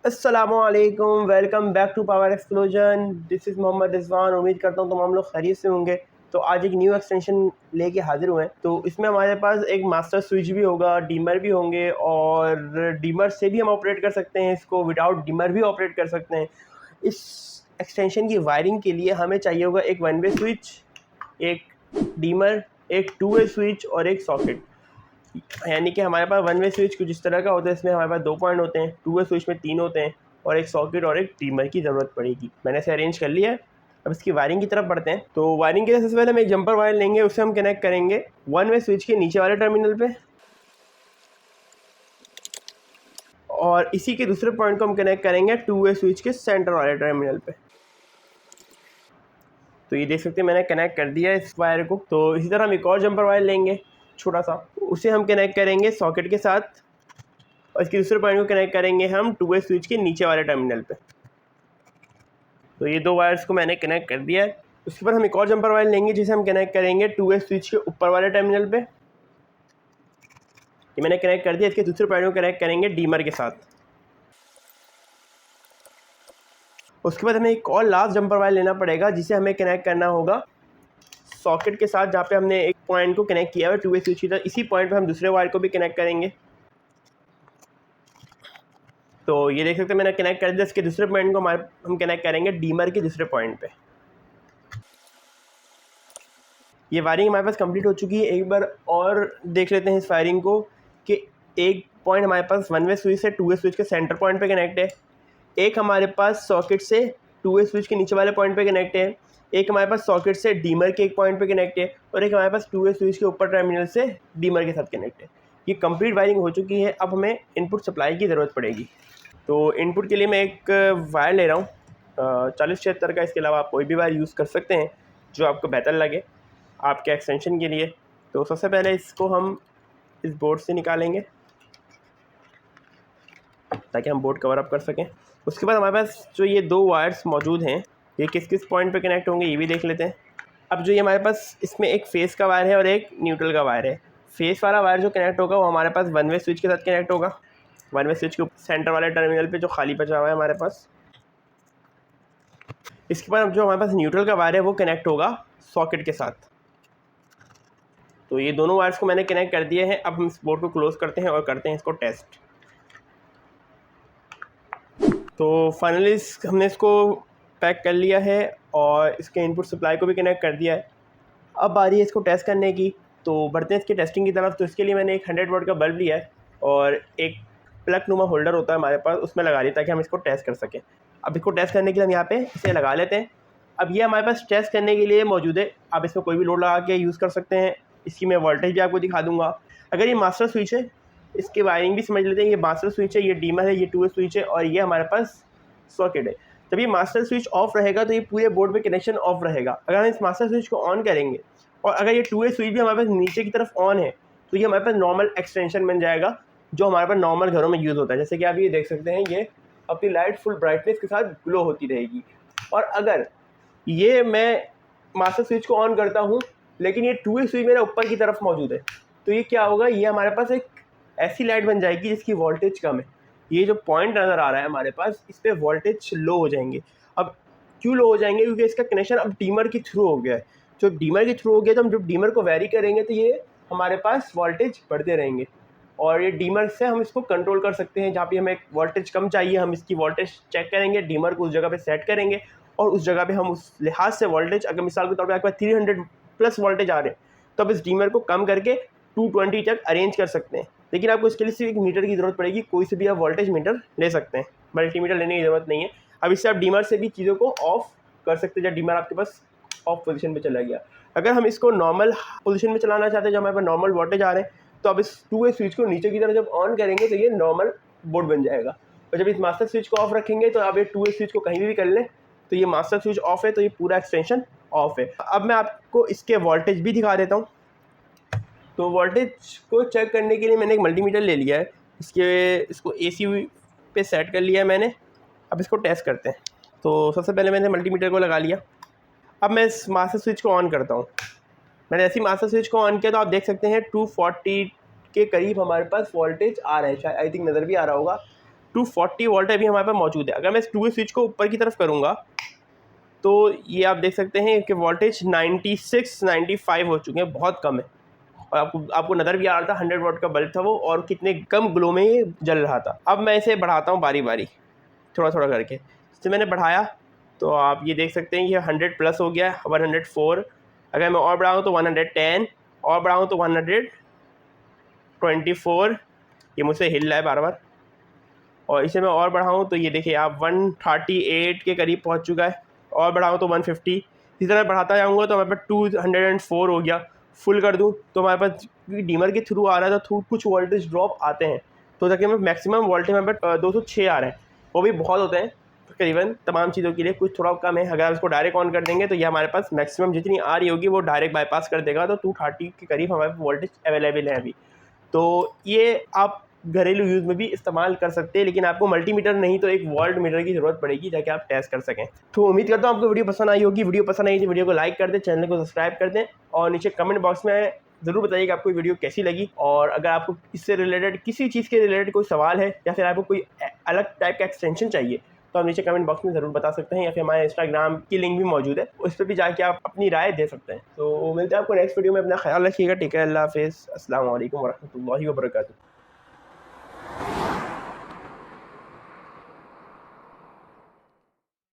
अस्सलामुअलैकुम, welcome back to power explosion. This is Mohammed Rizwan. उम्मीद करता हूँ तमाम लोग खैरियत से होंगे। तो आज एक न्यू एक्सटेंशन लेके हाजिर हुए हैं। तो इसमें हमारे पास एक मास्टर स्विच भी होगा, डीमर भी होंगे, और डीमर से भी हम ऑपरेट कर सकते हैं, इसको विदाउट डीमर भी ऑपरेट कर सकते हैं। इस एक्सटेंशन की वायरिंग के लिए हमें चाहिए होगा एक वन वे स्विच, एक डीमर, एक टू वे स्विच और एक सॉकेट। यानी कि हमारे पास वन वे स्विच कुछ इस तरह का होता है। इसमें हमारे पास 2 पॉइंट होते हैं, टू वे स्विच में 3 होते हैं, और एक सॉकेट और एक डीमर की ज़रूरत पड़ेगी। मैंने इसे अरेंज कर लिया है। अब इसकी वायरिंग की तरफ बढ़ते हैं। तो वायरिंग के लिए सबसे पहले हम एक जंपर वायर लेंगे, उससे हम कनेक्ट करेंगे वन वे स्विच के नीचे वाले टर्मिनल पे, और इसी के दूसरे पॉइंट को हम कनेक्ट करेंगे टू वे स्विच के सेंटर वाले टर्मिनल पे। तो ये देख सकते हैं मैंने कनेक्ट कर दिया है इस वायर को। तो इसी तरह हम एक और जंपर वायर लेंगे छोटा सा, उसे हम कनेक्ट करेंगे सॉकेट के साथ, और इसके दूसरे पॉइंट को कनेक्ट करेंगे हम टू वे स्विच के नीचे वाले टर्मिनल पे। तो ये 2 वायर्स को मैंने कनेक्ट कर दिया है। उसके बाद हम एक और जंपर वायर लेंगे जिसे हम कनेक्ट करेंगे टू वे स्विच के ऊपर वाले टर्मिनल पे। ये मैंने कनेक्ट कर दिया। इसके दूसरे पॉइंट को कनेक्ट करेंगे डीमर के साथ। उसके बाद हमें एक और लास्ट जंपर वायर लेना पड़ेगा जिसे हमें कनेक्ट करना होगा सॉकेट के साथ, जहाँ पे हमने एक पॉइंट को कनेक्ट किया है टू वे स्विच की तरह। इसी पॉइंट पे हम दूसरे वायर को भी कनेक्ट करेंगे। तो ये देख सकते हैं मैंने कनेक्ट कर दिया। इसके दूसरे पॉइंट को हम कनेक्ट करेंगे डीमर के दूसरे पॉइंट पे। ये वायरिंग हमारे पास कंप्लीट हो चुकी है। एक बार और देख लेते हैं इस वायरिंग को कि एक पॉइंट हमारे पास वन वे स्विच से टू वे स्विच के सेंटर पॉइंट पे कनेक्ट है, एक हमारे पास सॉकेट से टू वे स्विच के नीचे वाले पॉइंट पे कनेक्ट है, एक हमारे पास सॉकेट से डीमर के एक पॉइंट पे कनेक्ट है, और एक हमारे पास टू वे स्विच के ऊपर टर्मिनल से डीमर के साथ कनेक्ट है। ये कंप्लीट वायरिंग हो चुकी है। अब हमें इनपुट सप्लाई की ज़रूरत पड़ेगी। तो इनपुट के लिए मैं एक वायर ले रहा हूँ 4076 का। इसके अलावा आप कोई भी वायर यूज़ कर सकते हैं जो आपको बेहतर लगे आपके एक्सटेंशन के लिए। तो सबसे पहले इसको हम इस बोर्ड से निकालेंगे ताकि हम बोर्ड कवर अप कर सकें। उसके बाद हमारे पास जो ये 2 वायर्स मौजूद हैं, ये किस किस पॉइंट पे कनेक्ट होंगे ये भी देख लेते हैं। अब जो ये हमारे पास इसमें एक फेस का वायर है और एक न्यूट्रल का वायर है। फेस वाला वायर जो कनेक्ट होगा वो हमारे पास वन वे स्विच के साथ कनेक्ट होगा, वन वे स्विच के सेंटर वाले टर्मिनल पे जो खाली बचा हुआ है हमारे पास। इसके बाद जो हमारे पास न्यूट्रल का वायर है वो कनेक्ट होगा सॉकेट के साथ। तो ये दोनों वायर्स को मैंने कनेक्ट कर दिए हैं। अब हम इस बोर्ड को क्लोज करते हैं और करते हैं इसको टेस्ट। तो फाइनली हमने इसको पैक कर लिया है और इसके इनपुट सप्लाई को भी कनेक्ट कर दिया है। अब बारी है इसको टेस्ट करने की। तो बढ़ते हैं इसकी टेस्टिंग की तरफ। तो इसके लिए मैंने एक 100 वाट का बल्ब लिया है और एक प्लग नुमा होल्डर होता है हमारे पास, उसमें लगा लिया ताकि हम इसको टेस्ट कर सकें। अब इसको टेस्ट करने के लिए हम यहाँ पे इसे लगा लेते हैं। अब ये हमारे पास टेस्ट करने के लिए मौजूद है। आप इसमें कोई भी लोड लगा के यूज़ कर सकते हैं। इसकी मैं वोल्टेज भी आपको दिखा दूँगा। अगर ये मास्टर स्विच है, इसकी वायरिंग भी समझ लेते हैं। ये मास्टर स्विच है, ये डीमर है, ये टू वे स्विच है, और ये हमारे पास सॉकेट है। जब ये मास्टर स्विच ऑफ रहेगा तो ये पूरे बोर्ड में कनेक्शन ऑफ रहेगा। अगर हम इस मास्टर स्विच को ऑन करेंगे और अगर ये टू वे स्विच भी हमारे पास नीचे की तरफ ऑन है तो ये हमारे पास नॉर्मल एक्सटेंशन बन जाएगा जो हमारे पास नॉर्मल घरों में यूज़ होता है। जैसे कि आप ये देख सकते हैं, ये अपनी लाइट फुल ब्राइटनेस के साथ ग्लो होती रहेगी। और अगर ये मैं मास्टर स्विच को ऑन करता हूँ लेकिन ये टू वे स्विच मेरा ऊपर की तरफ मौजूद है, तो ये क्या होगा, ये हमारे पास एक ऐसी लाइट बन जाएगी जिसकी वोल्टेज कम है। ये जो पॉइंट नज़र आ रहा है हमारे पास, इस पर वोल्टेज लो हो जाएंगे। अब क्यों लो हो जाएंगे? क्योंकि इसका कनेक्शन अब डीमर के थ्रू हो गया है। जब डीमर के थ्रू हो गया तो हम जब डीमर को वैरी करेंगे तो ये हमारे पास वोल्टेज बढ़ते रहेंगे, और ये डीमर से हम इसको कंट्रोल कर सकते हैं। जहाँ पे हमें वोल्टेज कम चाहिए हम इसकी वोल्टेज चेक करेंगे, डीमर को उस जगह पे सेट करेंगे, और उस जगह पे हम उस लिहाज से वोल्टेज, अगर मिसाल के तौर पर आपके पास 300 प्लस वोल्टेज आ रहे हैं तो अब इस डीमर को कम करके 220 तक अरेंज कर सकते हैं। लेकिन आपको इसके लिए सिर्फ एक मीटर की ज़रूरत पड़ेगी। कोई से भी आप वोल्टेज मीटर ले सकते हैं, मल्टीमीटर लेने की ज़रूरत नहीं है। अब इससे आप डीमर से भी चीज़ों को ऑफ कर सकते हैं जब डीमर आपके पास ऑफ पोजीशन पे चला गया। अगर हम इसको नॉर्मल पोजीशन में चलाना चाहते हैं, जब हमारे पास नॉर्मल वोल्टेज आ रहे हैं, तो अब इस टू वे स्विच को नीचे की तरफ जब ऑन करेंगे तो ये नॉर्मल बोर्ड बन जाएगा। और जब इस मास्टर स्विच को ऑफ रखेंगे तो आप ये टू वे स्विच को कहीं भी कर लें तो ये मास्टर स्विच ऑफ है, तो ये पूरा एक्सटेंशन ऑफ है। अब मैं आपको इसके वोल्टेज भी दिखा देता हूँ। तो वोल्टेज को चेक करने के लिए मैंने एक मल्टीमीटर ले लिया है। इसको एसी पे सेट कर लिया है मैंने। अब इसको टेस्ट करते हैं। तो सबसे पहले मैंने मल्टीमीटर को लगा लिया। अब मैं इस मास्टर स्विच को ऑन करता हूँ। मैंने ऐसी मास्टर स्विच को ऑन किया तो आप देख सकते हैं 240 के करीब हमारे पास वोल्टेज आ रहा है। शायद आई थिंक नज़र भी आ रहा होगा। 240 वोल्ट अभी हमारे पास मौजूद है। अगर मैं इस 2 स्विच को ऊपर की तरफ करूँगा तो ये आप देख सकते हैं कि वोल्टेज 96-95 हो चुके हैं, बहुत कम है। और आपको नज़र भी आ रहा था 100 वाट का बल्ब था वो, और कितने कम ग्लो में ये जल रहा था। अब मैं इसे बढ़ाता हूँ बारी बारी, थोड़ा थोड़ा करके। इसे मैंने बढ़ाया तो आप ये देख सकते हैं कि 100 प्लस हो गया, 104। अगर मैं और बढ़ाऊँ तो 110, और बढ़ाऊँ तो 124। ये मुझसे हिल रहा है बार बार। और इसे मैं और बढ़ाऊँ तो ये देखिए आप 138 के करीब पहुँच चुका है। और बढ़ाऊँ तो 150। इसी तरह बढ़ाता जाऊँगा तो हमारे पास 204 हो गया। फुल कर दूँ तो हमारे पास डीमर के थ्रू आ रहा था, कुछ वोल्टेज ड्रॉप आते हैं, तो ताकि हमें मैक्सिमम वोल्टेज हमारे पास 206 आ रहे हैं। वो भी बहुत होते हैं तकरीबन तमाम चीज़ों के लिए, कुछ थोड़ा कम है। अगर उसको डायरेक्ट ऑन कर देंगे तो ये हमारे पास मैक्सिमम जितनी आ रही होगी वो डायरेक्ट बाईपास कर देगा, तो 230 के करीब हमारे वोल्टेज अवेलेबल है अभी। तो ये आप घरेलू यूज़ में भी इस्तेमाल कर सकते हैं, लेकिन आपको मल्टीमीटर नहीं तो एक वोल्ट मीटर की ज़रूरत पड़ेगी ताकि आप टेस्ट कर सकें। तो उम्मीद करता हूँ आपको वीडियो पसंद आई होगी। वीडियो पसंद आई तो वीडियो को लाइक कर दें, चैनल को सब्सक्राइब कर दें, और नीचे कमेंट बॉक्स में ज़रूर बताइए कि आपको वीडियो कैसी लगी। और अगर आपको इससे रिलेटेड किसी चीज़ के रिलेटेड कोई सवाल है या फिर आपको कोई अलग टाइप का एक्सटेंशन चाहिए तो आप नीचे कमेंट बॉक्स में ज़रूर बता सकते हैं, या फिर हमारे इंस्टाग्राम की लिंक भी मौजूद है, उस पर भी जाके आप अपनी राय दे सकते हैं। तो मिलते हैं आपको नेक्स्ट वीडियो में। अपना ख्याल रखिएगा। ठीक है, अल्लाह हाफिज़, अस्सलाम वालेकुम वरहमतुल्लाहि वबरकातुहू।